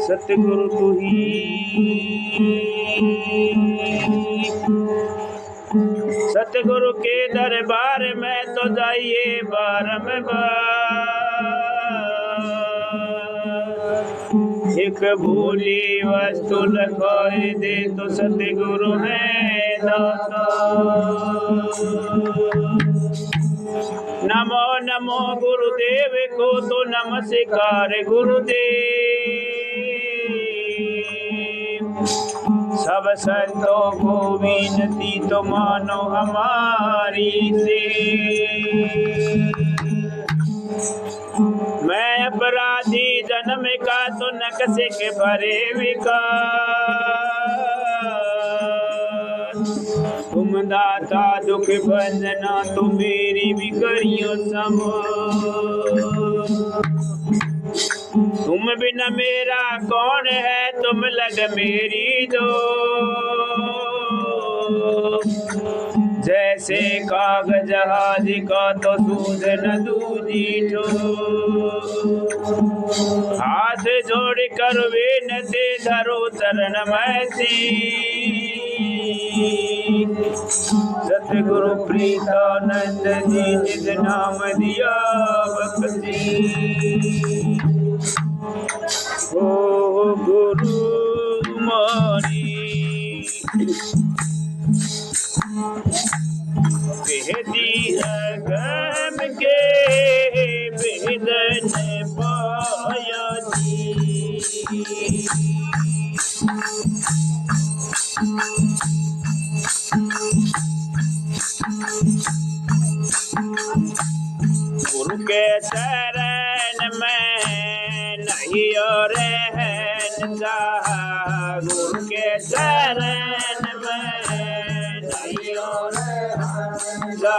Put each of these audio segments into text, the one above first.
सतगुरु तू ही सतगुरु के दरबार में तो जाइए बारंबार। एक भूली वस्तु लखोए दे तो सतगुरु है दाता। नमो नमो गुरुदेव को तो नमस्कार गुरुदेव। सब संतों को विनती तो मानो हमारी से। मैं अपराधी जन्म का तो नक्शे के भरे विकार। तुम दाता दुख बंधना तो मेरी भी करियो सम। तुम बिना मेरा कौन है तुम लग मेरी दो। जैसे कागज हाजी का तो सूद न दूजी ठो। हाथ जोड़ कर विनती धरो चरण में सी। सतगुरु प्रीतानंद जी जिस नाम दिया बख्शी। ओ गुरु मारी बेहदी गम के बेदन पाया जी। गुरु के चरण में नहीं और रहना। गुरु के चरण में नहीं और रहना।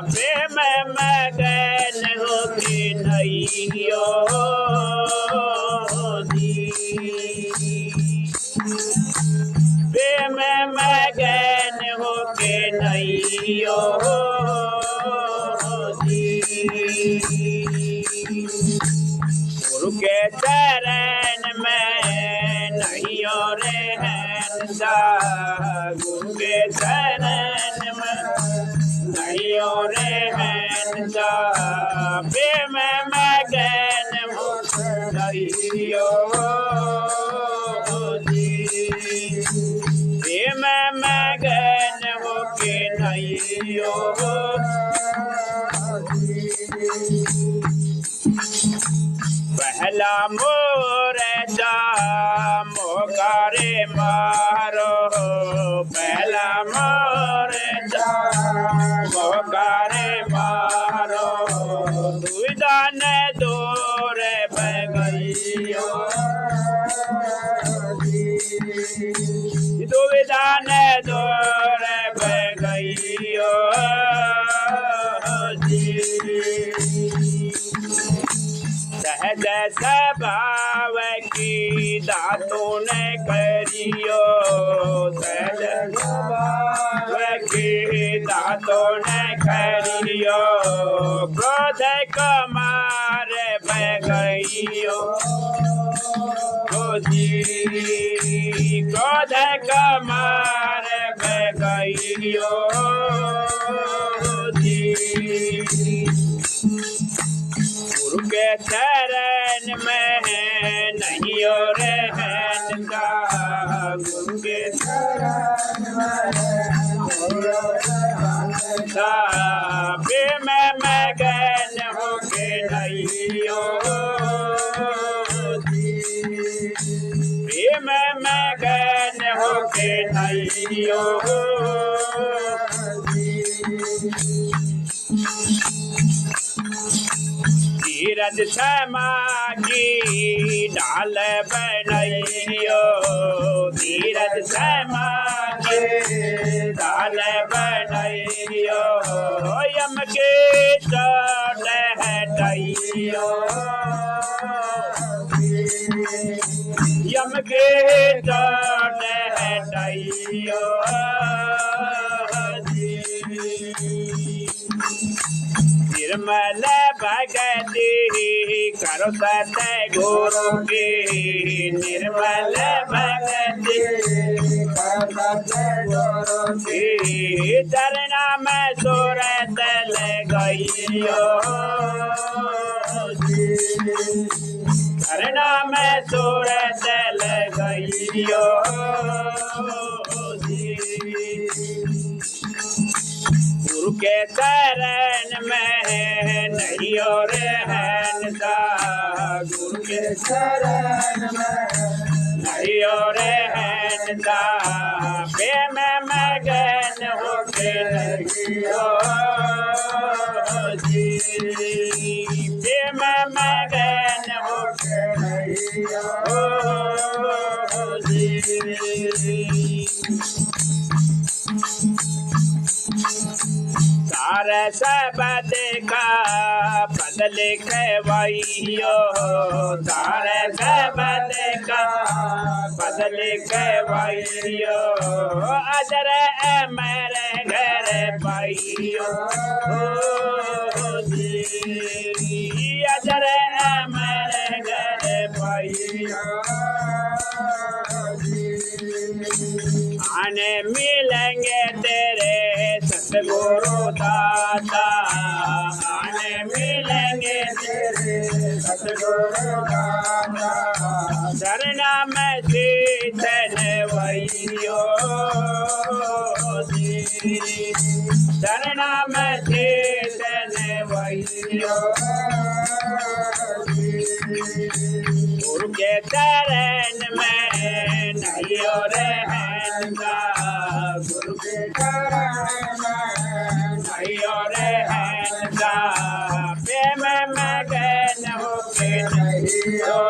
प्रेम मगन होके नहीं हो जी। प्रेम मगन होके नहीं हो। गुरु के चरण में नहीं और रहना। गुरु के चरण में नहीं और रहना। प्रेम मगन हो नहीं हो जी। प्रेम मगन हो के नहीं हो। पहला मोर मोकारे मारो। पहला मोर मोकारे मारो। दुविधा न दूर बगइयो। दुविधा न दूर बगइयो जी। सहज स्वभाव की दातों ने करियो। सहज स्वभाव की दातों ने करियो। क्रोध कमार बगइयो जी। क्रोध कमार बगइयो जी। गुरु के चरण में नहीं और रहना। गुरु के चरण में प्रेम मगन होके नहीं हो। प्रेम मगन होके नहीं हो। धीरज समागी डाल बनइयो। धीरज समागी डाल बनइयो। यम के चोट हटाइयो। यम के चोट हटाइयो जी। निर्मल भगति करो सतगुरु की निर्मल भगति चरणा में सूरत गइयो चरणा में सूरत गइयो गुरु के शरण में नहीं और रहनता गुरु के शरण में नहीं और रहनता प्रेम मगन होके रहियो जी प्रेम मगन होके रहियो जी सारा सब देखा बदल के वैयो सारा सब देखा बदल के वैयो अदर मेरे घर पाइयो अदर मेरे घर पाइयो आने मिलेंगे तेरे सतगुरु दाता आने मिलेंगे तेरे सतगुरु दाता शरणा में शीतल वैयो शरणा में शीतल वैयो गुरु के चरण में नहीं रहनता गुरु के चरण में नहीं रहनता प्रेम मगन होके रहियो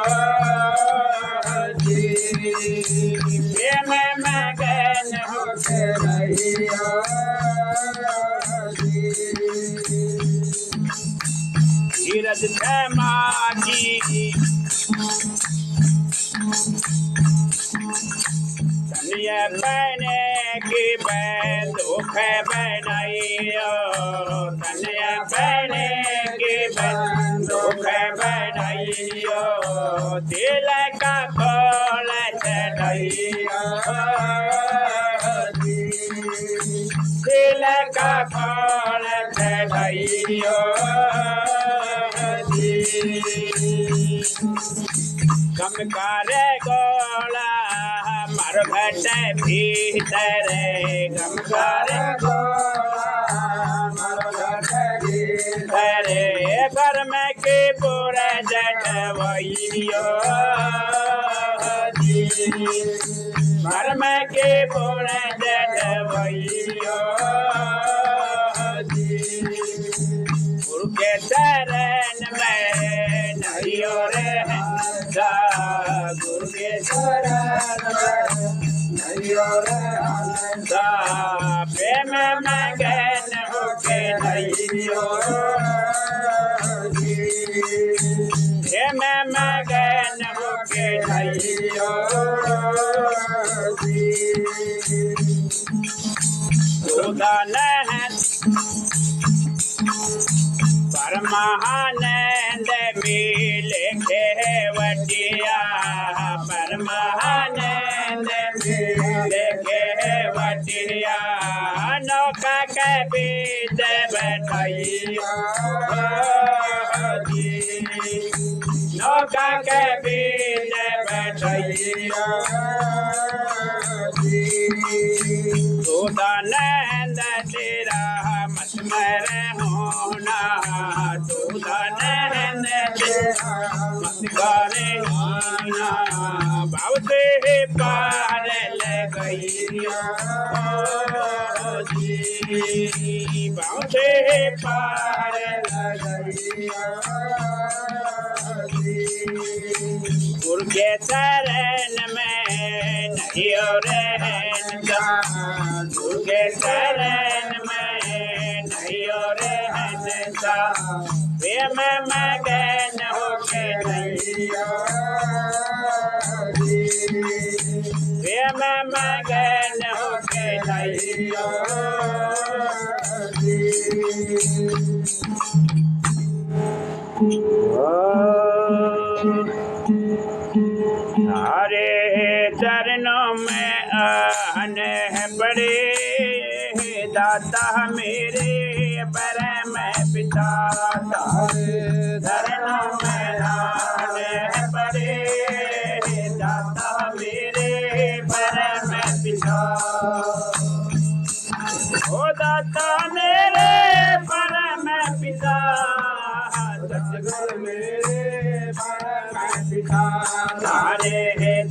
प्रेम मगन होके रहियो धीरज समाधि तनिया बने की दुख बनाइयो तनिया बने की दुख बनाइयो दिल का खोल चढ़ाइयो दिल का खोल चढ़ाइयो कम करे गोला मर घट भीतर कम करे गोला भीतर घर में के पूरा जटवैयो घर में के पूरा जटवैयो गुरु के चरण में नहीं रहनता गुरु के चरण में नहीं रहनता प्रेम मगन होके रहियो प्रेम मगन होके रहियो सुदान परमानंद मिले खेवटिया परमानंद मिले खेवटिया नौका के बीच बैठाइयो नौका के बीच बैठाइयो सुदानंद तेरा मत मर होना सुदानंद तेरा मत करे होना भाव से पार लगइयो भाव से पार लगइयो गुरु के चरण में नहीं रहनता गुरु के चरण में नहीं रहनता प्रेम मगन होके रहियो प्रेम मगन होके रहियो तारे चरणों में आने पड़े दाता मेरे परम पिता। तारे चरणों में आने पड़े दाता मेरे परम पिता। ओ दाता मेरे परम पिता, सतगुरु मेरे परम पिता। तारे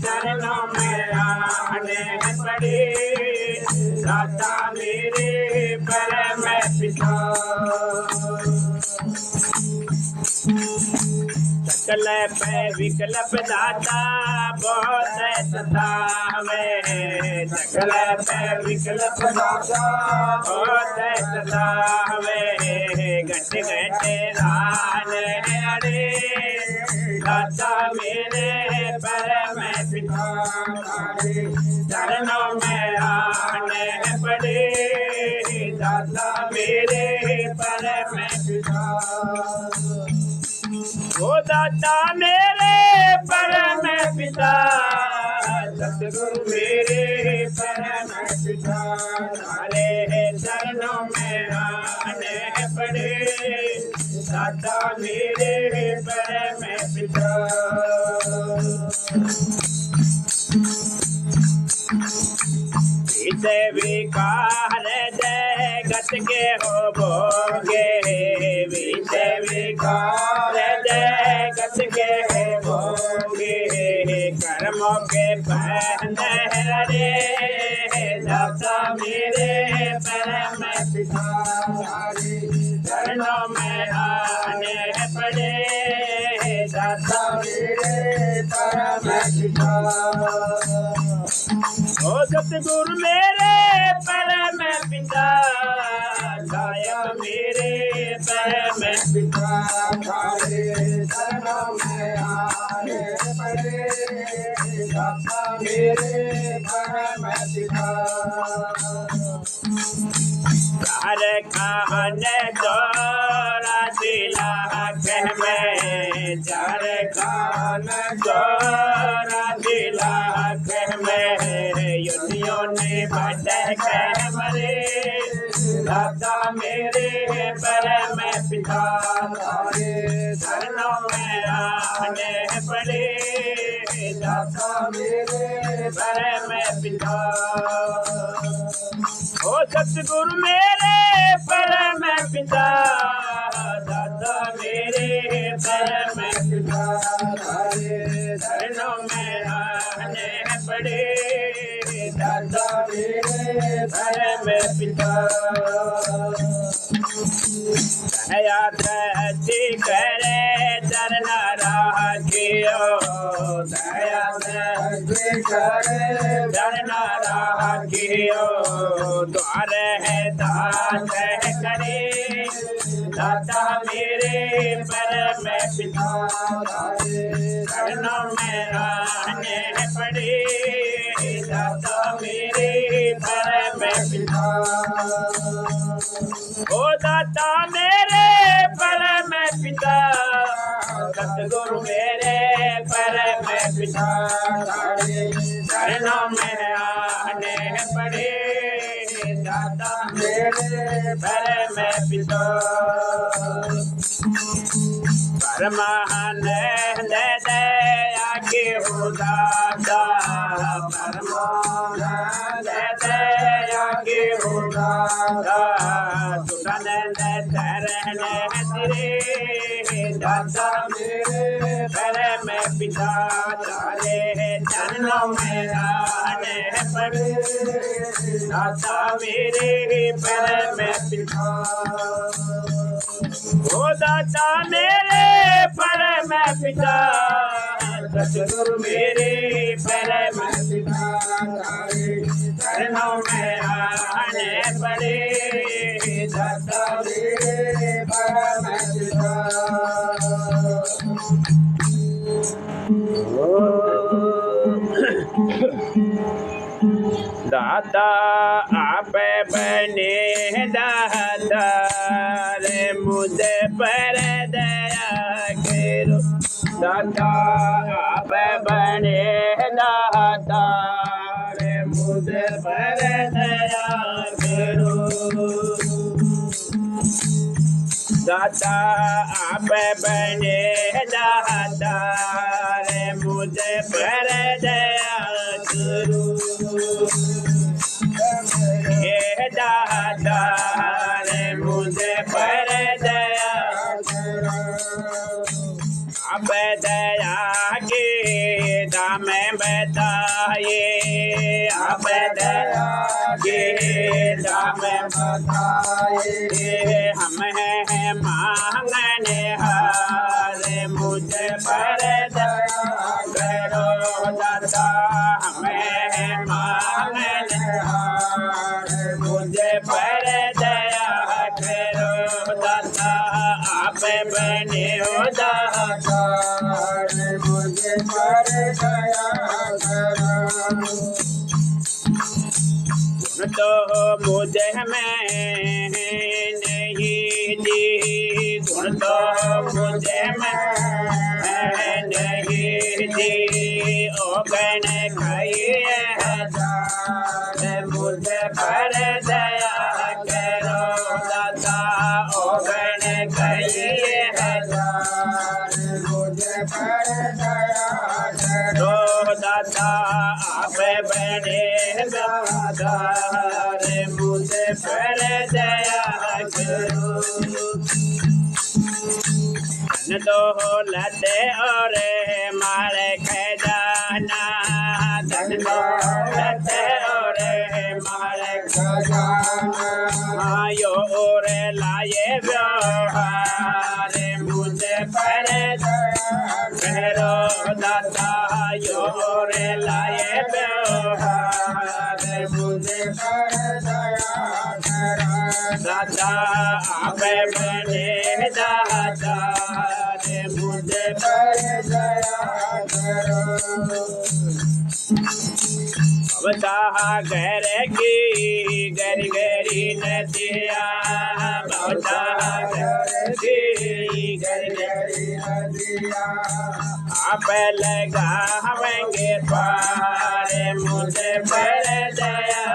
चरणों में आने पड़े दाता मेरे परम पिता। सकल पे विकल्प दाता बहुत सतावे। सकल पे विकल्प दाता बहुत सतावे। घट घट रान अड़े दाता मेरे परम पिता। चरणों में आने पड़े दाता मेरे परम पिता। ओ दाता मेरे परम पिता, सतगुरु मेरे परम पिता। तारे चरणों में आने पड़े दाता मेरे परम पिता। इसे विकार जगत के हो भोगे। विसे विकार जगत के हो भोगे। कर्मों के पहने दाता मेरे परम पिता। चरणों में आने पड़े दाता मेरे परम पिता। ओ सतगुरु मेरे परम पिता, गायक मेरे परम पिता। तारे चरणों में आने पड़े दाता मेरे परम पिता। चार खाने चौरा लाख में, चार खाने चौरा लाख में युनियों ने भटक मरे दाता मेरे परम पिता। तारे चरणों में आने पड़े दाता मेरे परम पिता। ओ सतगुरु मेरे परम पिता, दाता मेरे परम पिता। तारे चरणों में आने पड़े दाता मेरे परम पिता। दया दृष्टि करे चरण राखियो। दया दृष्टि करे चरण राखियो। द्वार है दास करे दाता मेरे परम पिता। चरणों में आने पड़े दाता मेरे परम पिता। ओ दाता मेरे परम पिता, सतगुरु मेरे परम पिता। चरणों में आने पड़े दाता मेरे परम पिता। परमानंद दया के हो दाता, परमानंद दया के हो दाता। सुखानंद चरण तेरे दाता मेरे परम पिता। तारे चरणों में आने पड़े दाता मेरे परम पिता। ओ दाता मेरे परम पिता, सतगुरु मेरे परम पिता। चरणों में आने पड़े दाता मेरे परम पिता। दाता आप बने दाता रे मुझे पर दया करो दाता आप बने दाता रे मुझे पर दया करो दाता आप बने दाता रे मुझे पर दया करो ये दाता रे मुझे पर दया अब दया के दाम बताए अब दया के दाम बताए हम हैं मांगने हारे मुझे पर दया करो दाता हमें मांगने हारे मुझे पर दया करो दाता आप बने हो दाता मुझे पर दया करो तो मुझे में नहीं दी गुण तो मुझे में नहीं दी ओ गण खाइए मुझे पर दया करो दाता ओ गण खाइए मुझे पर दया करो दाता आप बने दाता रे मुझे पर दया करो दौलत और मारे खजाना धन दौलत और मारे खजाना यो और लाए व्यवहार मुझे पर करो दाता यो और लाए व्यवहार मुझे पर दाता आप बने दाता मुझे पर दया करो बता घर की गरी गरी नदिया बता घर की गरी गरी नदिया आप लगावेंगे पार मुझे पर दया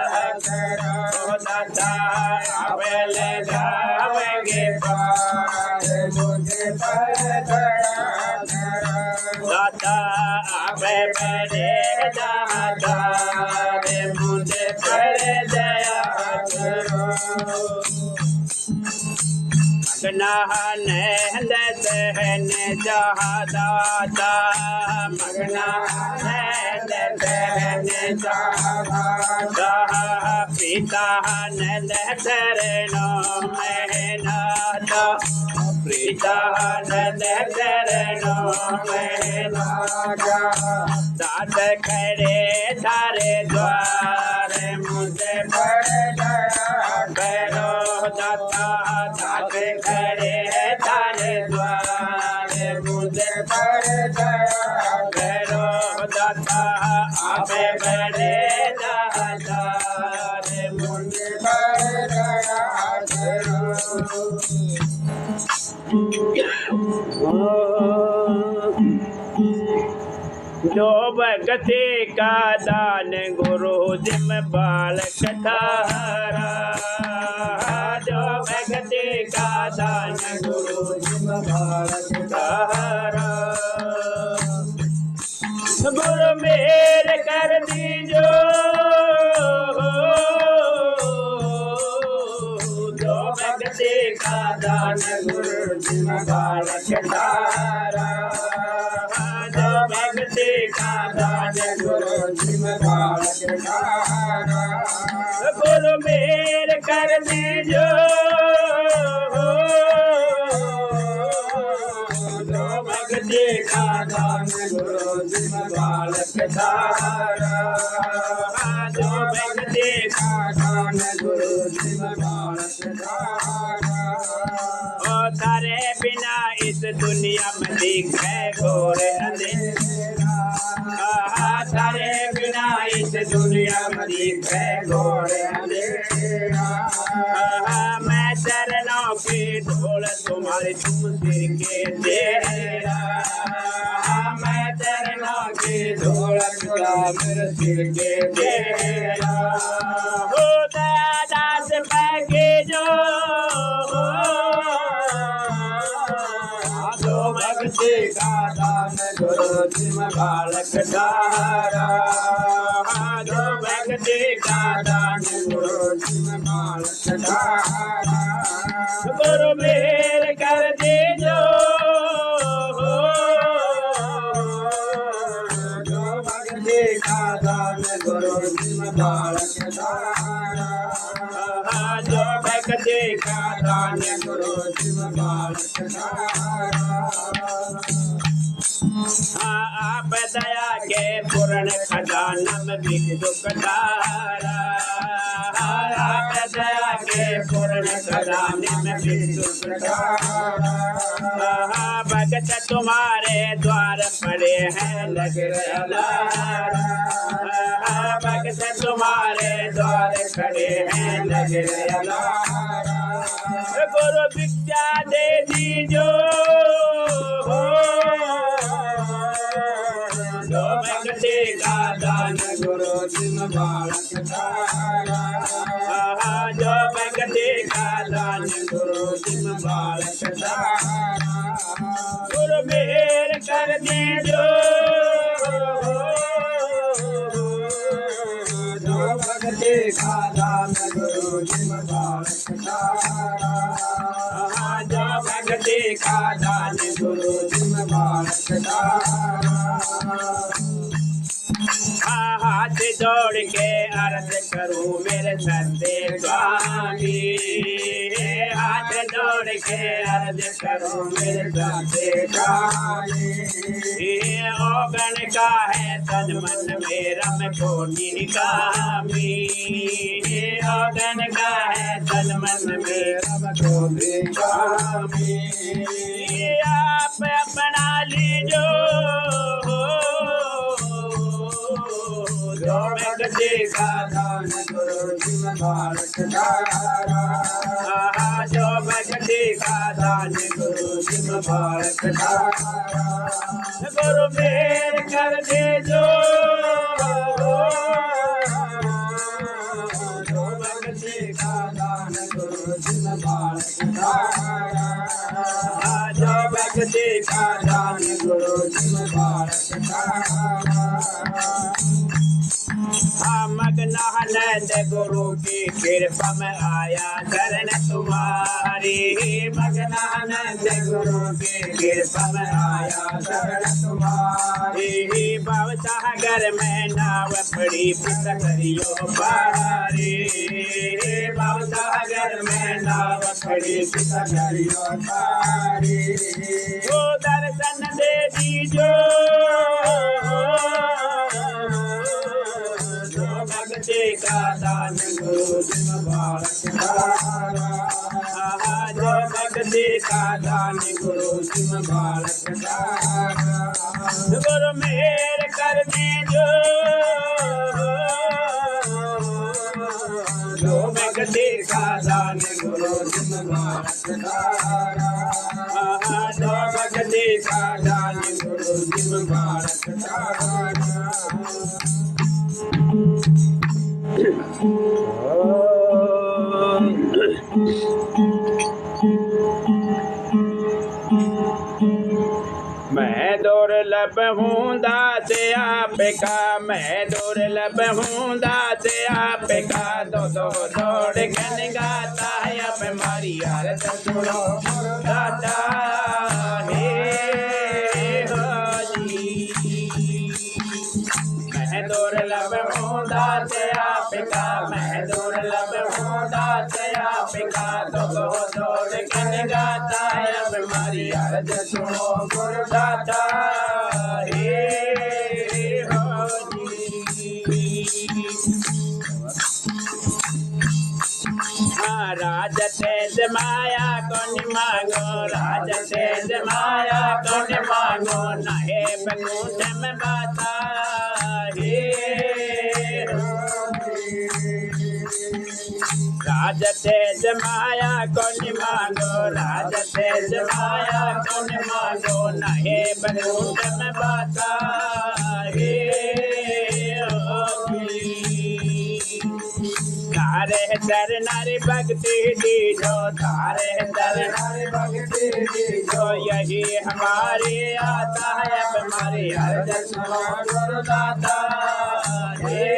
करो दाता आप लगावेंगे पार मुझे पर दया करो दाता आप बने दाता रे मुझे पर दया करो मगना नंद सहन दाता मगना नंद सहन दाता पिता नंद चरणों में नाता पिता नंद चरणों में नाता दात खड़े थारे द्वार मुझे पर दया करो दाता दात खड़े थारे द्वार मुझे पर दया करो दाता आप बड़े दाता मुझे पर दया करो जो भगति का दान गुरु जिम बालक धारा जो भगति का दान गुरु जिम बालक धारा गुरु मेरे कर दीजो जो भगति का दान गुरु जिम बालक धारा भक्ति का दान गुरु जिम बालक धारा गुरु मेर कर दीजो जो भक्ति का दान गुरु जिम बालक धारा जो भक्ति का दान गुरु जिम बालक धारा ओ तारे बिना इस दुनिया में दिखे घोर अंधेरा तारे बिना इस दुनिया में दिखे घोर अंधेरा मैं चरणों की ढोल तुम्हारे तुम सिर के तेरा, मैं चरणों की धूल का मेरे सिर के तेरा। हो दास पैके जो भक्ति का दान गुरु जी में बालक धारा, जो भक्ति का दान गुरु जी में बालक धारा। गुरु मेहर कर दे जो भक्ति का दान गुरु जी में बालक धारा, जो भक्ति का दान गुरु जी में बालक धारा। आप दया के पूर्ण खजाना में बिक दुख धारा, आप दया के पूर्ण खजाने में बिक दुख धारा। भगत तुम्हारे द्वार पड़े हैं लग रहा, भगत तुम्हारे द्वार खड़े हैं लग रहा। गुरु विद्या दे दीजो जो भक्ति का दान गुरु जी में बालक धारा, जो भक्ति का दान गुरु जी में बालक धारा। गुरु मेहर कर दे जो भक्ति का दान गुरु जी में बालक धारा, जो भक्ति का दान गुरु जी में बालक धारा। हाथ जोड़ के अर्ज करूं मेरे सत्य स्वामी, हाथ जोड़ के अर्ज करूं मेरे सत्य स्वामी। ओगन का है तन मन मेरा मैं कोटि कामी, ओगन का है तन मन मेरा मैं कोटि कामी। आप अपना लीजो जो भक्ति का दान गुरु जी में बालक धारा, जो भक्ति का दान गुरु जी में बालक धारा। गुरु मेहर कर दे जो भक्ति का दान गुरु जी में बालक धारा, जो भक्ति का दान गुरु जी में बालक धारा। मगनानंद गुरु की कृपा में आया शरण तुम्हारी, मगनानंद गुरु की कृपा में आया शरण तुम्हारी। भव सागर में नाव पड़ी पिता करियो पारी, भव सागर में नाव पड़ी पिता करियो पारी। वो दर्शन दे दीजो भक्ति का दान गुरु जी में बालक धारा, जो भक्ति का दान गुरु जी में बालक धारा। गुरु मेहर कर दे जो भक्ति का दान गुरु जी में बालक धारा, जो भक्ति का दान गुरु जी में बालक धारा। मैं दुर्लभ हूँ दास आपका, मैं दुर्लभ हूँ दास आपका। दो दो दौड़ गन गाता है अब हमारी आरत सुनो गाता है हाजी। मैं दुर्लभ हूँ दास आपका, मैं दुर्लभ हूँ दास आपका। दो दो दौड़ गन गाता है अब हमारी आरत सुनो गुरुदाता हे हाजी। राज तेज माया कौन मांगो, राज तेज माया कौन मांगो। नहे बकुंठ में बाता हे राज तेज माया कौन मांगो, राज तेज माया कौन मांगो, नहे बंधुट में बाता हे तारे दर नारी भक्ति दीजो, तारे दर नारी भक्ति दीजो, यही हमारी आता है अब हमारी अर्ज सुनो गुरुदाता हे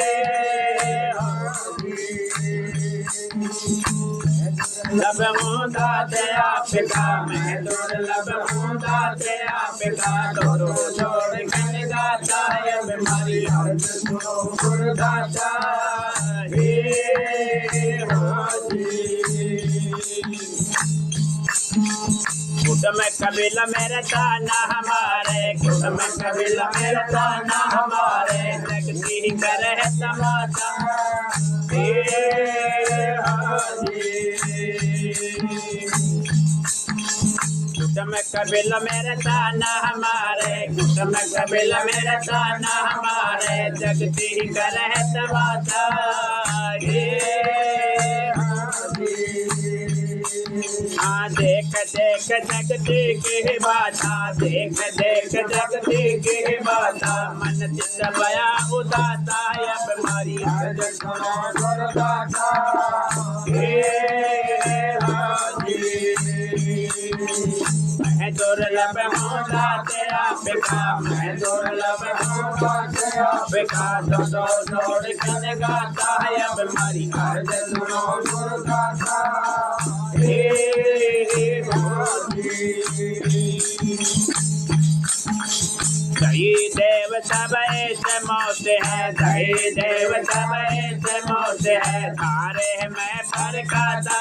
लब हूँ दाते आपका, मैं दुर्लभ हूँ दाते आपका, दोनों जोड़ कर गाता है अब हमारी अर्ज सुनो गुरुदाता हे कुटुम कबीला मेरा ताना हमारे, कुटुम कबीला मेरा ताना हमारे, जगती करे समाता हे कुटुम कबीला मेरा ताना हमारे, कुटुम कबीला मेरा ताना हमारे, जगती करे समाता हे देख देख जगती की बाता, देख देख जगती की बाता, मन चित बया उदाता अब हमारी अर्ज सुनो गुरुदाता हे मैं दुर्लभ हूँ दाते आपका, मैं दुर्लभ हूँ दाते आपका, दो जोड़ कर गाता है अब हमारी अर्ज सुनो गुरुदाता हे दही देव सब ऐसे मौत है, दही देव सब ऐसे मौत है, तारे मैं पर खाता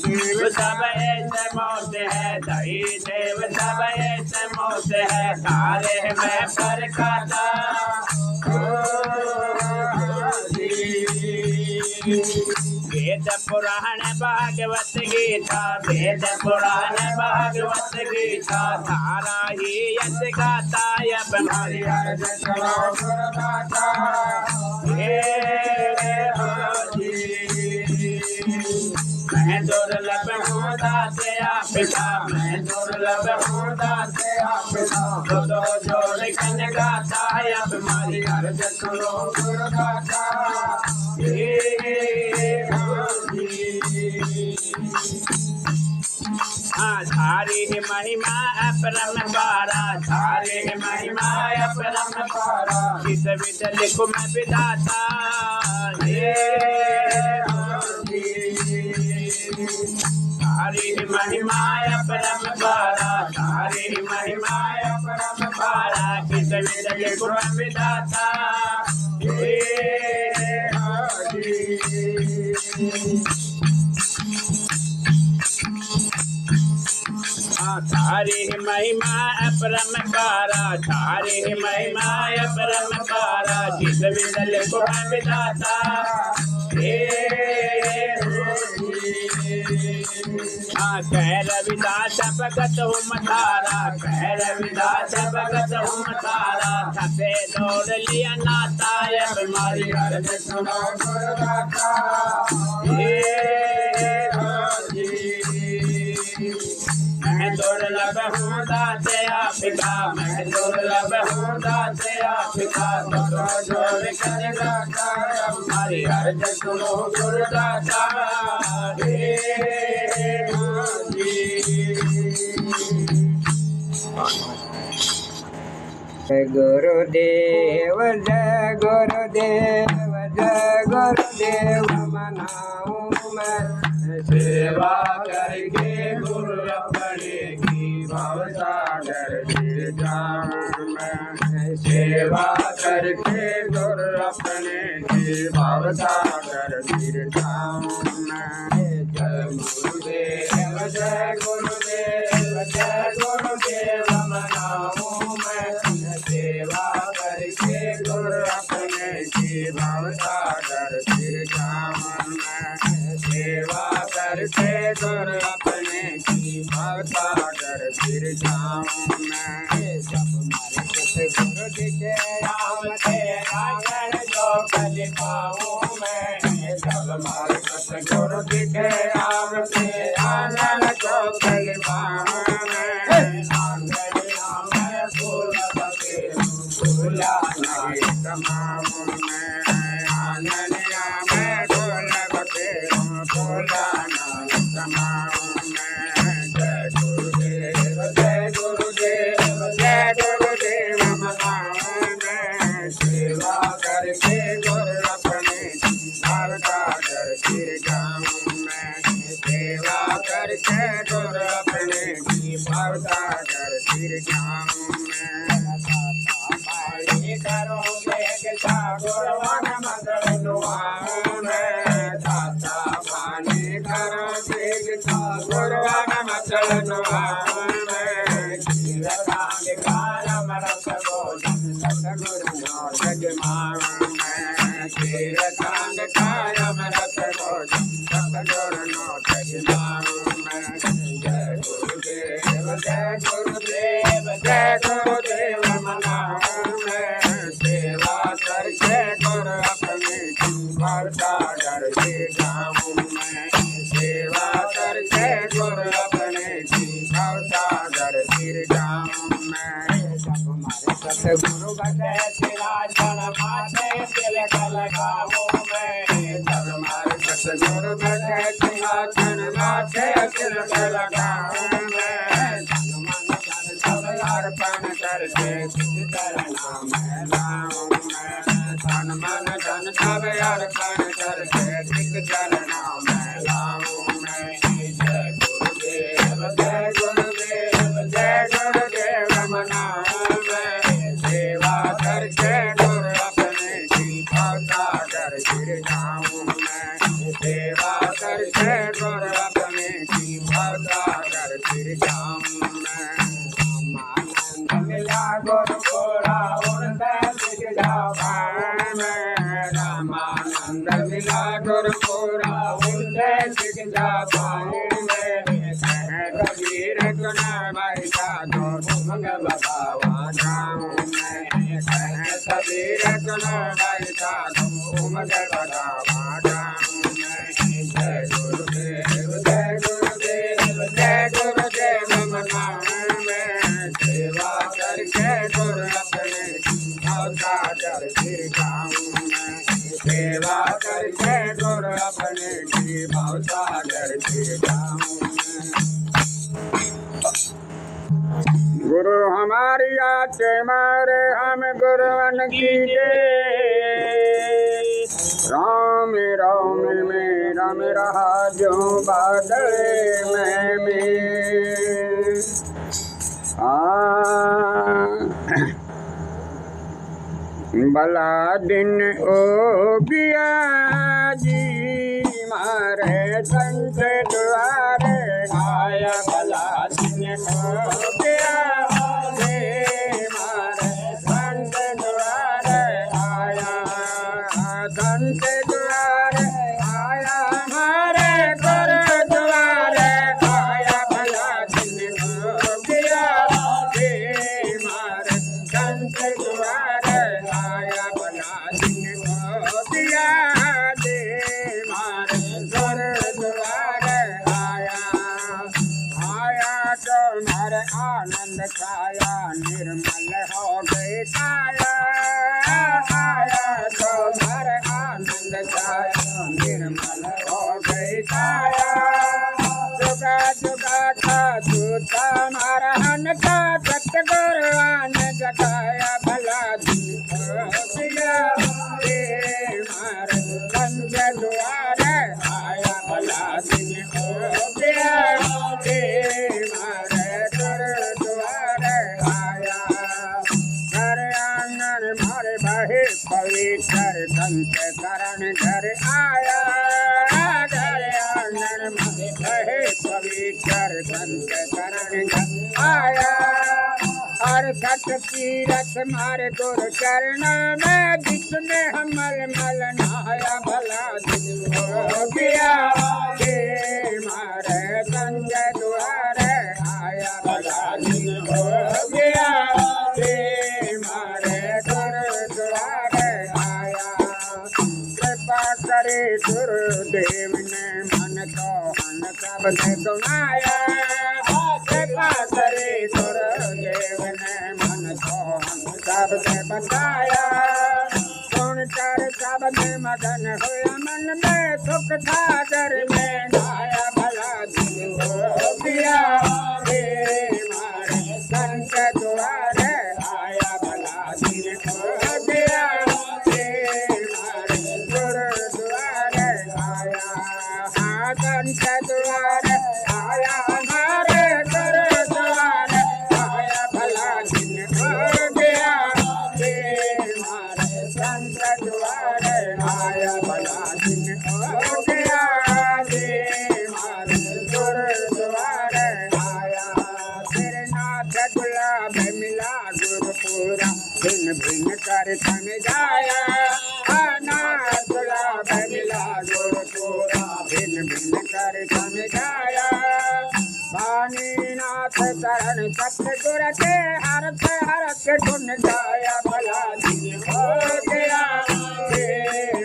देव सब ऐसे मौत है, दही देव सब ऐसे मौत है, तारे मैं पर खाता वेद पुराण भागवत गीता, वेद पुराण भागवत गीता, तारा ही यश गाता अब हमारी अर्ज सुनो गुरुदाता हे मैं दुर्लभ हूँ दाते आपका, मैं दुर्लभ हूँ दाते आपका, दो जोड़ कर गाता है अब हमारी अर्ज सुनो गुरुदाता हे धारी महिमा अपरम पारा, धारी महिमा अपरम पारा, किस विद लिखो मैं विधाता हे धारी महिमा अपरम पारा, धारी महिमा अपरम पारा, किस विद लिखो मैं विधाता हे थारी महिमा अपरम पारा, थारी महिमा अपरम पारा, जिस विदल को विधाता हे कह रविदास भगत हूँ मथारा, कह रविदास भगत हूँ मथारा, थपे दौड़ लिया नाता अब हमारी अर्ज सुनो गुरुदाता हे मैं दुर्लभ हूँ दाते आपका, मैं दुर्लभ हूँ दाते आपका, दो जोड़ कर गाता हमारी अर्ज सुनो गुरुदाता हे गुरुदेव जय गुरुदेव जय गुरुदेव मनाऊं मैं सेवा करके गुरु अपने की भवसागर गिर जाऊं मैं, सेवा करके गुरु अपने की भवसागर गिर जाऊं मैं। जय गुरुदेव जय गुरुदेव जय गुरुदेव मनाऊं मैं, सेवा करके गुरु अपने की भवसागर गिर जाऊं मैं, सेवा करके गुरु अपने की भवसागर गिर जाऊं मैं। जब मारे कुछ गुरु दिखे राम के मारे सतगुरु दिखे आवते आंगन चौकल में आंगनिया में फूल बके फूला नहीं तमाम में आंगनिया में फूल बके फूला नहीं तमाम में जय गुरुदेव जय गुरुदेव जय गुरुदेव मनाओ में सेवा करके गुरु अपने भरता कर फिर जाऊं मैं सेवा करके गुरु अपने भरता कर फिर जाऊं मैं करोगे गुरुवन मदर दुआऊं मैं दाता पानी करोगे गुरुवन मदर दुआऊं मैं खीर काल मरत सतगुरु जग मारूं मैं खीर काल मरत सतगुरु जग मारूं मैं जय गुरुदेव जय गुरुदेव जय गुरुदेव मनाऊं मैं सेवा करके गुरु अपने भरता कर के जाऊं मैं सेवा करके गुरु अपने भरता कर फिर जाऊं मैं सतगुरु बटे सिराजन माथे तिलक लगाऊं मैं हमारे सतगुरु बटे सिराजन माथे तिलक लगाऊं मैं सब अर्पण करके करना मैं लाऊं मैं तन मन धन सब अर्पण करके करना मैं लाऊं मैं जय गुरुदेव जय गुरुदेव जय गुरुदेव मनाऊं मैं सेवा करके गुरु अपने भरता कर फिर जाऊं मैं सेवा करके गुरु अपने भरता कर फिर जाऊं मैं आनंद मिला गुरु को रावण दिख जाऊं मैं रामानंद मिला गुरु को रावण दिख जाऊं मैं कबीर गुना भाई साधो मंगल बाबा जाऊं मैं कबीर गुना भाई साधो मंगल बाबा जाऊं मैं जय गुरुदेव जय गुरुदेव जय गुरुदेव मनाऊं मैं सेवा करके गुरु अपने भरता कर फिर जाऊं मैं सेवा करके गुरु अपने भरता कर फिर जाऊं मैं गुरु हमारी आते मारे हम गुरुवन की राम राम में राम रहा जो बादल में भला दिन ओ पिया जी मारे संत द्वारे आया भला दिन ओ पिया जी मारे संत द्वारे आया संत द्वारे आया हमारे गुरु द्वारे आया भला दिन ओ पिया जी मारे संत द्वारे आया भला दिन ओ पिया जी मारे गुरुद्वारे आया तो मारे आनंद छाया निर्मल हो गई काया आया तो मारे आनंद छाया निर्मल हो गई काया जुगा जुगा था दूता मारा हन का सतगुरुआन जगाया भला दिन पिया मारे संत द्वारे आया भला दिन पिया मारे गुरुद्वारे आया घर आंगन मारे बहे पवित्र संत करण घर आया घर आंगन मारे बहे पवित्र संत करण घर आया हर सत तीरथ मारे गुरु चरण में जिसने हम मल नहाया भला दिन हो गया मारे संत द्वारे आया भला दिन हो गया मारे गुरु द्वारे आया कृपा करे गुरुदेव देव ने मन तो हन सब ने सुनाया कृपा करे गुरुदेव ने मन तो हन सब ने बताया सुनकर सब ने मगन हुआ मन में सुख सागर में नाया भला दिन हो गया मारे संत द्वारे आया भला दिन हो गया मारे गुरुद्वारे आया हाँ संत द्वारे आया हमारे गुरुद्वारे आया भला दिन हो गया मारे संत द्वारे आया भला दिन हो गया मारे गुरुद्वारे आया तेरे नाथ गुलाब मिला गुरुपुरा भिन्न भिन्न कर थम जाया नाथ गुलाब मिला गुरुपुरा भिन्न भिन्न कर थम जाया वाणी नाथ चरण सतगुर के हरत हरत गुण गाया भला दिन हो गया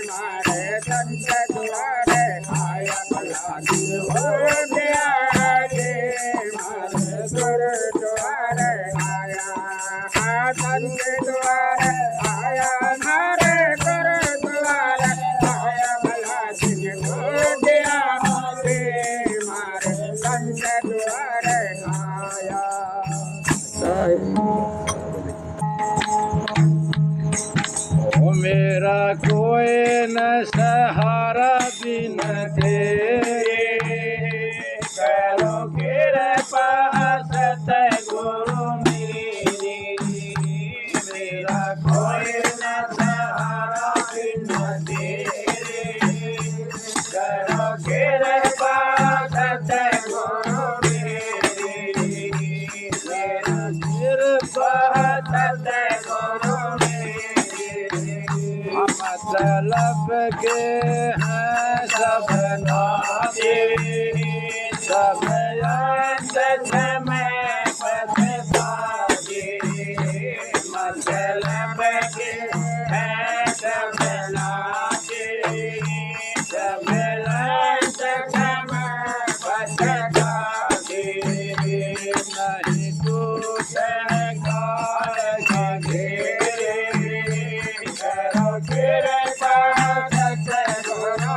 मारे संत द्वारे आया भला दिन हो गया मारे गुरुद्वारे आया संत द्वारे आया मारे गुरुद्वारे आया भला दिन हो गया मारे संत द्वारे आया ओ मेरा कोई न सहारा बिन तेरे करो कृपा सतगुरु मेरे मेरा कोई न सहारा बिन तेरे करो कृपा सतगुरु मेरे मेरा कृपा सतगुरु मतलब के हैं सब नाते सब अंत में पछताए मतलब के हैं सब नाते सब अंत में पछताए नहीं टूटे काल के घेरे करो कृपा सतगुरु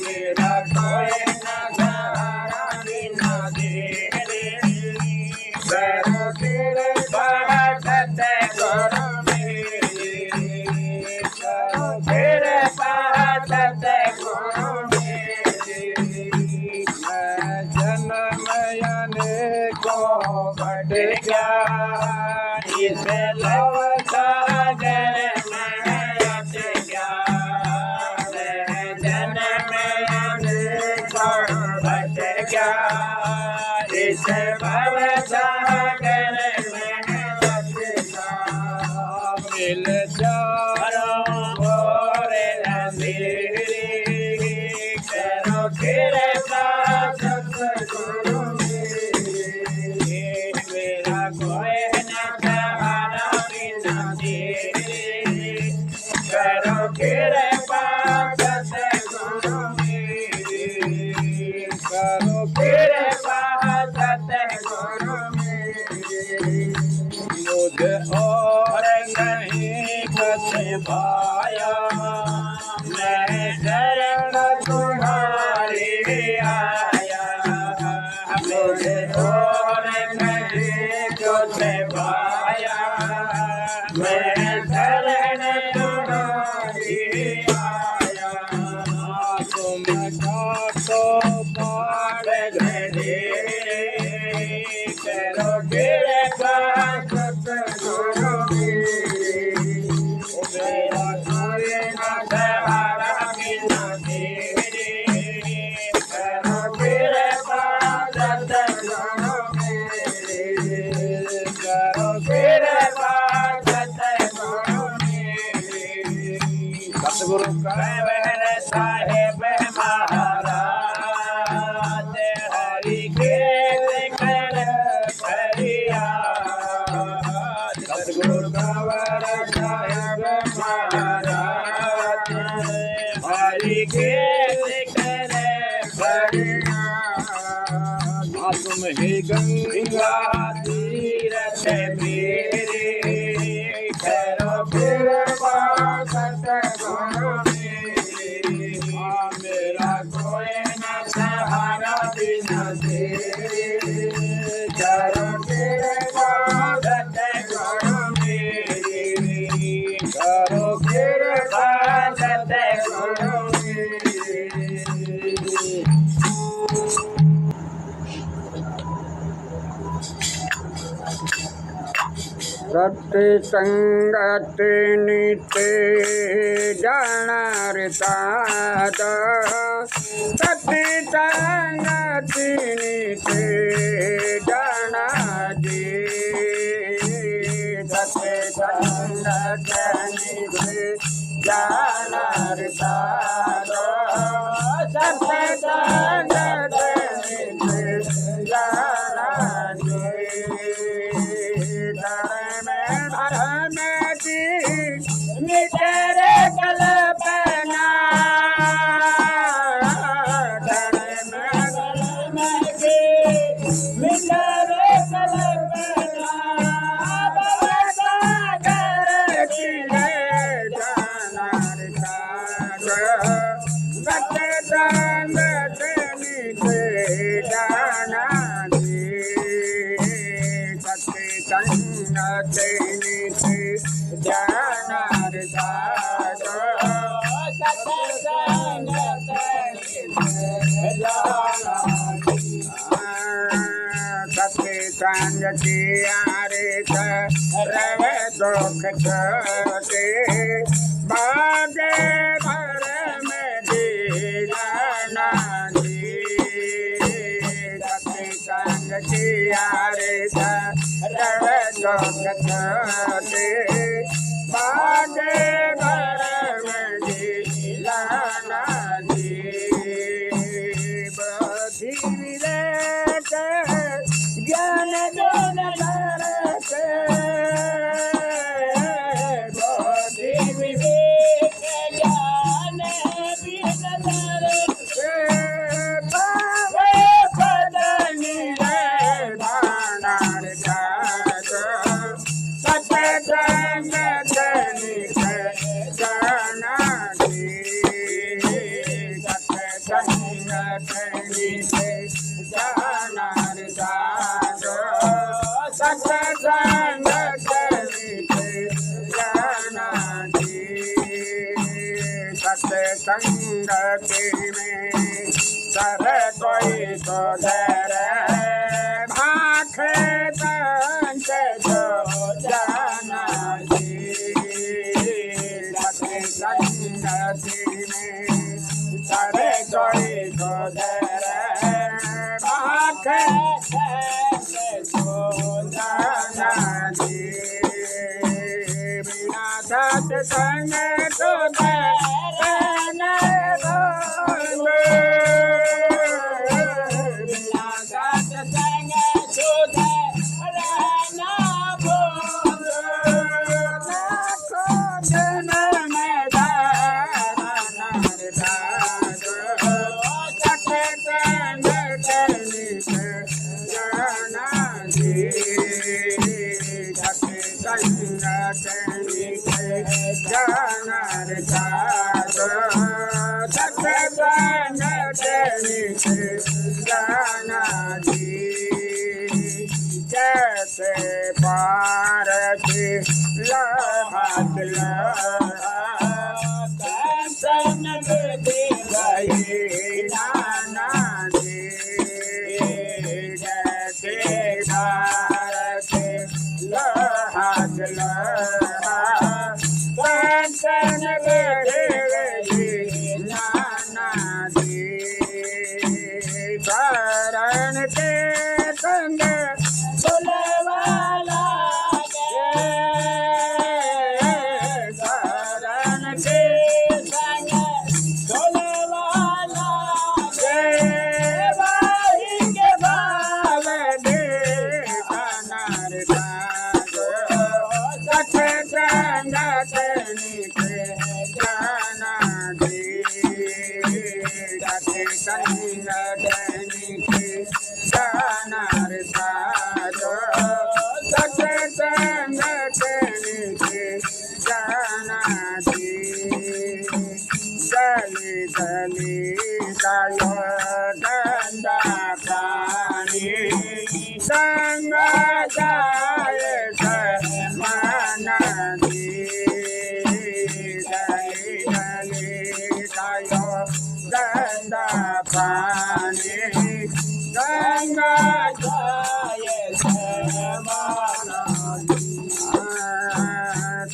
मेरा कोई न सहारा बिना तेरे करो कृपा सतगुरु करो कृपा सतगुरु मैं जन्म अनेको बढ़ गया इस लव सागर में अट गया मैं जन्म अनेको बढ़ गया इस भव सागर में अट गया मिल चारों ओर अंधेरे करो कृपा सतगुरु मेरा कोई न सहारा बिना तेरे करो कृपा सतगुरु करो कृपा सतगुरु मुझे और नहीं कुछ पाया मैं शरण तुम्हारी आया मुझे और नहीं कुछ पाया मैं शरण तुम्हारी आया तुम तो पार घड़े करो कृपा सतगुरु मेरा कोई न सहारा बिना तेरे करो कृपा सतगुरु करो कृपा सतगुरु सतगुरु कहवर साहेब महाराज हरि के कर हरिया सतगुरु कहवर साहेब महाराज हरि हरि खेत करे बढ़िया तुम ही गंगा तीरथ मेरे करो कृपा सतगुरु मेरे मेरा कोई न सहारा बिना तेरे करो कृपा सतगुरु मेरे करो कृपा सतगुरु सत्य संगत नित्य जाणार साध सत्य संगत नित्य जाना जी सत्य संगत नित्य जाणार साध सत्य संगत नित्य जाना जी तेरे कल्पना मेरे कल्पना संग कियारे रवे दुख छोटे बागे भर में दीवाना जी सत्य संग कियारे रवे दुख छोटे बागे भर में दीवाना जी बुद्धि विवेक ज्ञान गुण धरते बुद्धि विवेक ज्ञान विन धरते पावे पदनी रे भाणार जाग सत्य संग धनी जाना जी सत्य संग धनी जाना सत्य संग धनी जाना जी सत्य संगति में सर कोई तो डर भाखे तंच जो जाना जी सत्य संगति में सर कोई तो डर भाखे जाना जी बिना सत्संग तो बिना सत्संग सुध रहना भूल जन्म में सत्संग करनी जाना जी सत्संग करनी जाना सत्संग करनी जाना जी जैसे पारसी लहत कंचन बुद्धि गई नाना जी जैसे पारसी लहत कंचन बुद्धि गई नाना जी शरण के संग वाला शरण के संग सखी संग के जानार साधो सखी संग के जाना दी गली गली गायो गंदा पानी संग जाए माना दी गली गली गायो गंदा पानी गंगा जाए माना दी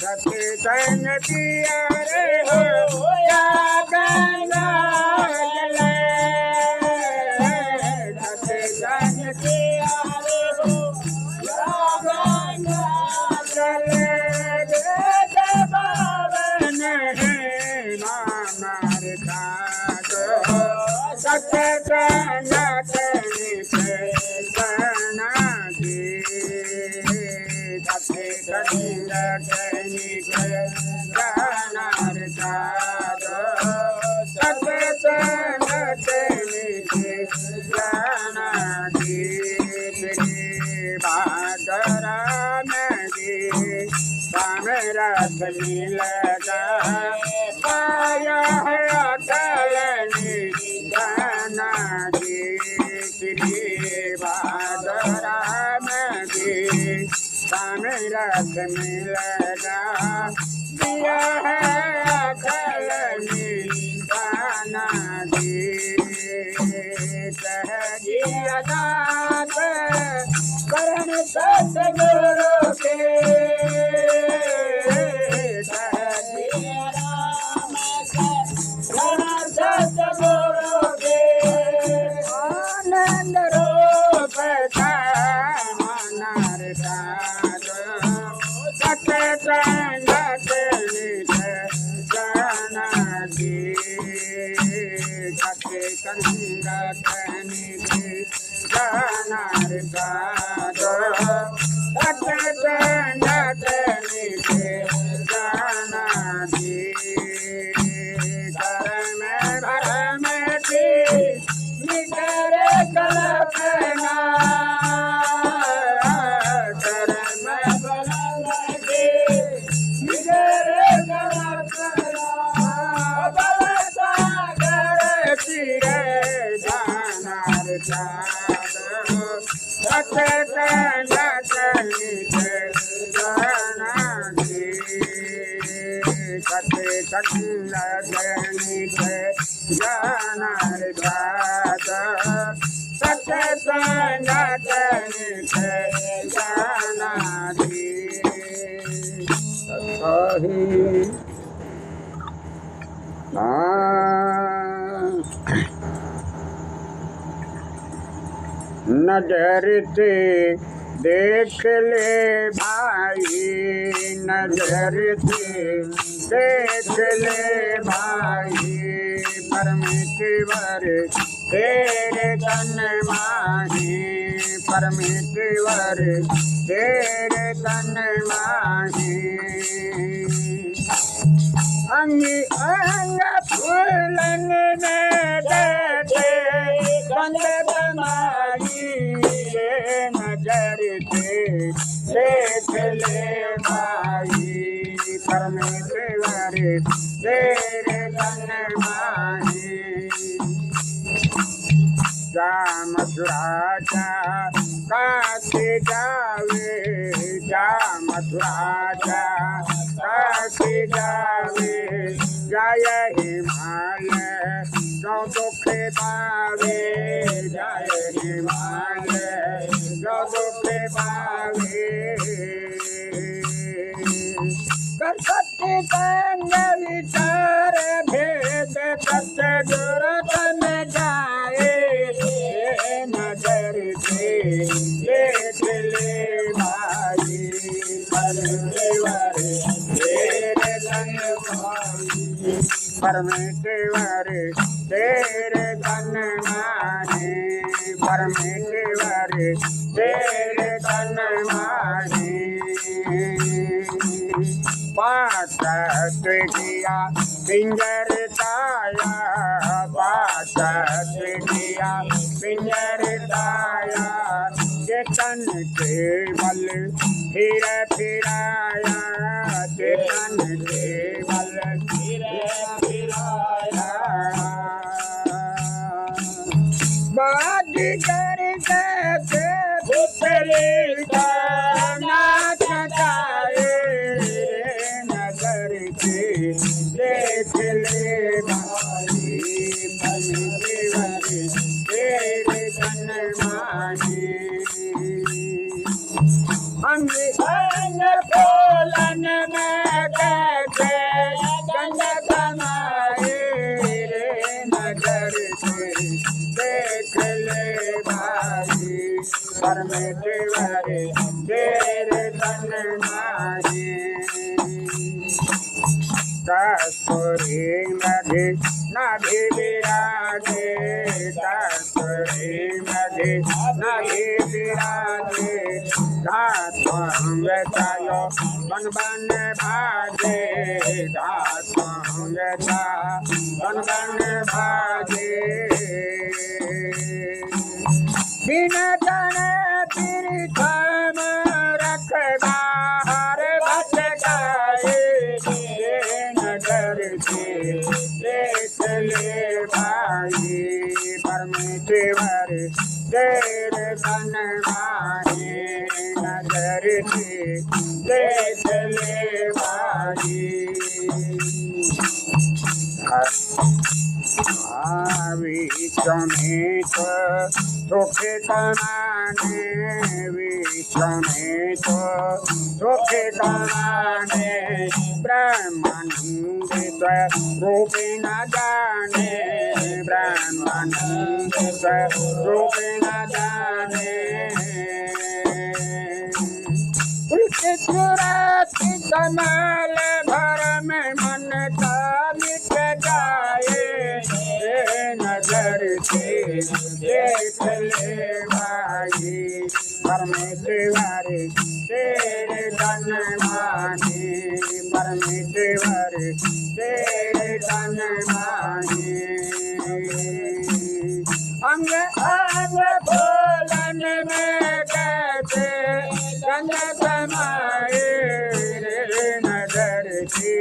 सखी संग किया रे हो या गंगा जले सखी संग किया रे हो या गंगा जले देख पावन है मामार खातो सखी संग के जाना दी सखी संग जानार साधो सखी संग के जाना दी भादरा नदी कामरस मिलगा पाया है अकलनी जाना दी भादरा नदी कामरस मिलगा दिया है अकलनी जाना दी सहजिया दात करण सतगुरु के सहजिया राम करण सतगुरु के आनंद रूप मानार साधो सखी संग जाना दी सखी संग जानार साधो सखी संग जाना दी घर में थी निकर कल्पना घर में थी निकर कल्पना तीरे जानार साधो सखी संग जाना दी सखी संग जानार साधो सखी संग जाना दी नजर से देख ले भाई नजर से देख ले भाई परमेश्वर तेरे तन माही परमेश्वर तेरे तन माही अंग अंग फूलन देते बंद बनाई नजर से देख ले भाई परमेश्वर तेरे तन माही जा मथुरा जा काशी जावे जा मथुरा जा काशी जावे जय हिमालय जो दुख पावे जय हिमालय जो दुख पावे कर सत्य संग विचार भेद सतगुरु तन जाए नजर से देख ले भाई परमेश्वर तेरे तन माही परमेश्वर तेरे तन माही परमेश्वर तेरे तन माही पात किया पिंजर ताया पात चेतन केवल फिर फिराया, चेतन केवल फिर फिराया। बाजीगर जैसे पुतली का नाच गाए, नगर के देख ले भाई बलदेवरी तेरे तन माही। अंग अंग बोलन में कैसे गंग कमाए, रे नगर से देख ले भाई परमेश्वरी तेरे तन माही। कस्तूरी नदी नदी विराजे, कस्तूरी नदी नदी विराजे, घाटो बन बन भागे, घाटो बन बन भागे। बिना जाने तीर्थम रखबार भटकाए, नगर से देख ले भाई परमेश्वर तेरे तन माही। नगर से देख ले भाई। विश्व में तो सुखे कमाने, विश्व में तो सुखे कमाने, ब्रह्मानंद रूप न जाने, ब्रह्मानंद रूप न जाने। चुराती कमाल भर में मन का मिट जाए, नजर से देख ले भाई परमेश्वर तेरे तन माही, परमेश्वर तेरे तन माही। अंग अंग बोलन में कैसे गंग कमाए, रे नगर से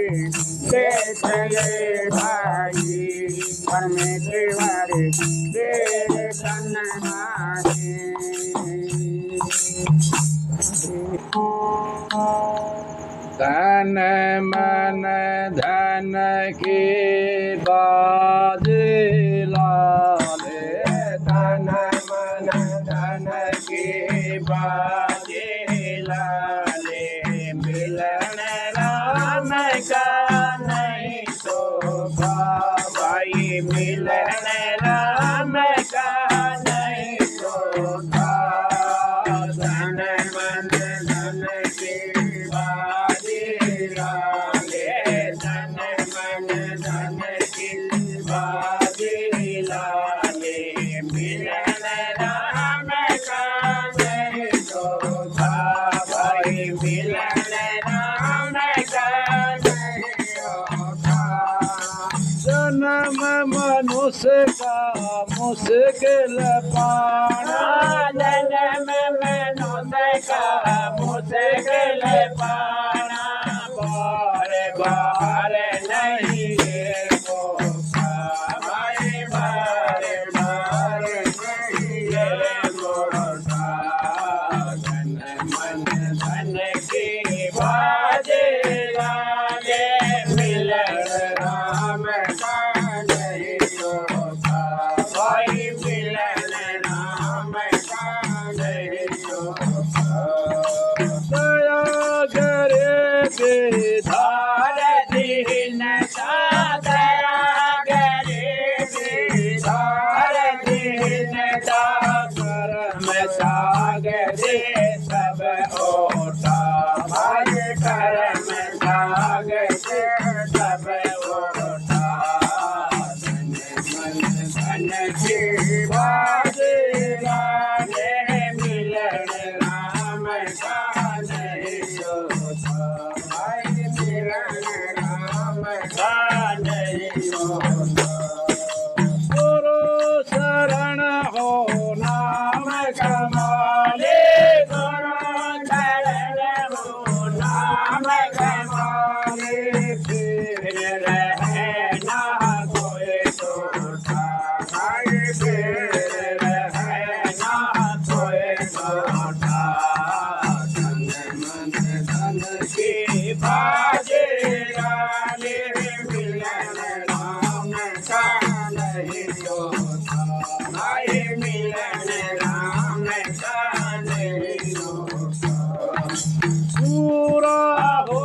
देख ले भाई परमेश्वर तेरे तन माही। तन मन धन की बाजी लाले, तन मन धन की बाजी लाले, मिलन राम का नहीं तो भाई, मिलन राम का नहीं तो धन मन धन की बाजी लाले, धन मन धन की बाजी लाले, मिलन राम का नहीं तो भाई, मिलन राम का नहीं होता। जन्म मनुष्य का मुश्किल पाना, जन्म मनुष्य का मुश्किल पाना, बार बार नहीं ये मौका भाई, बार बार नहीं ये मौका। धन मन धन की बाजी लागे, मिलन राम का नहीं होता भाई, मिलन राम का नहीं होता। दया करे धार दीनता, दया करे धार दीनता, कर्म सागरे सब ओटा भाई, कर्म सागरे सब ओटा। धन मन धन की बाजी लागे, मिलन राम का नहीं होता भाई, मिलन राम का नहीं होता। गुरु शरण हो नाम कमाले, नहीं होता, भाई मिलन राम का नहीं होता। पूरा हो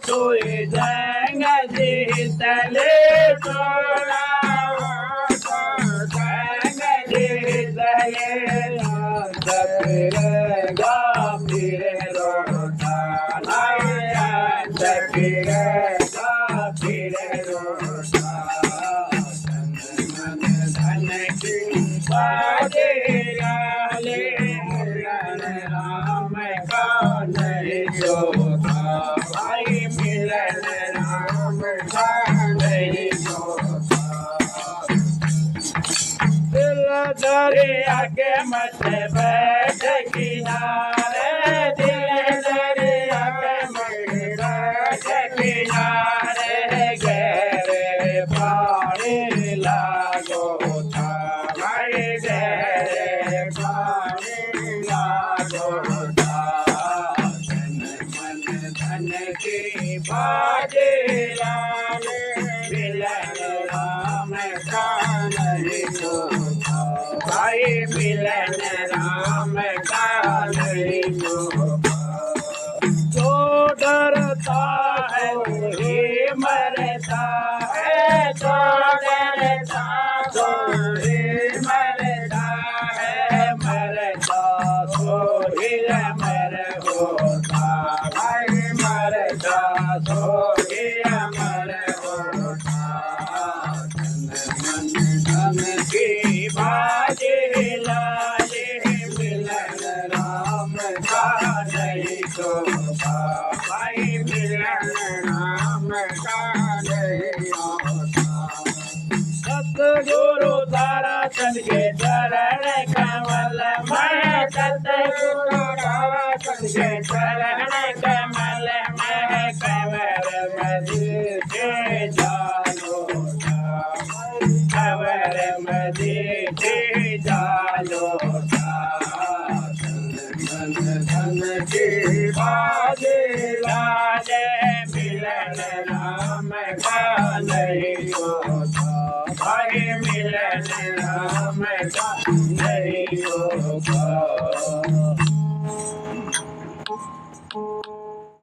सोए जाएंगे जीतले तोड़ा जाएंगे जीतले फिरेगा फिरे रोता लाया फिरेगा फिरे रोता। धन की बाजे लाले मिलन राम का नहीं होता, भाई मिलन राम का नहीं होता। दिल दरिया के मत बैठ किनारे दिल दरिया के मत बैठ किनारे गहरे पानी लागो था भाई गहरे पानी लागो था। धन मन धन की बाजे लाले मिलन राम का नहीं होता, भाई मिलन राम का नहीं होता। जो डरता है वही मरता है जो डरता सोही मरता है, मरता सो ही मर होता, भाई मरता सोही अमर होता। धन मन धन की बाजे लाले मिलन राम का नहीं होता, भाई मिलन राम का नहीं होता। सतगुरु तारा चंद के चरण कमल में सतगुरु तारा चंद के चरण कमल में कमर मदीचे जानो कमर मदीचे जानो धन धन की बाजे लाले मिलन राम का नहीं होता, भाई मिलन राम का नहीं होता।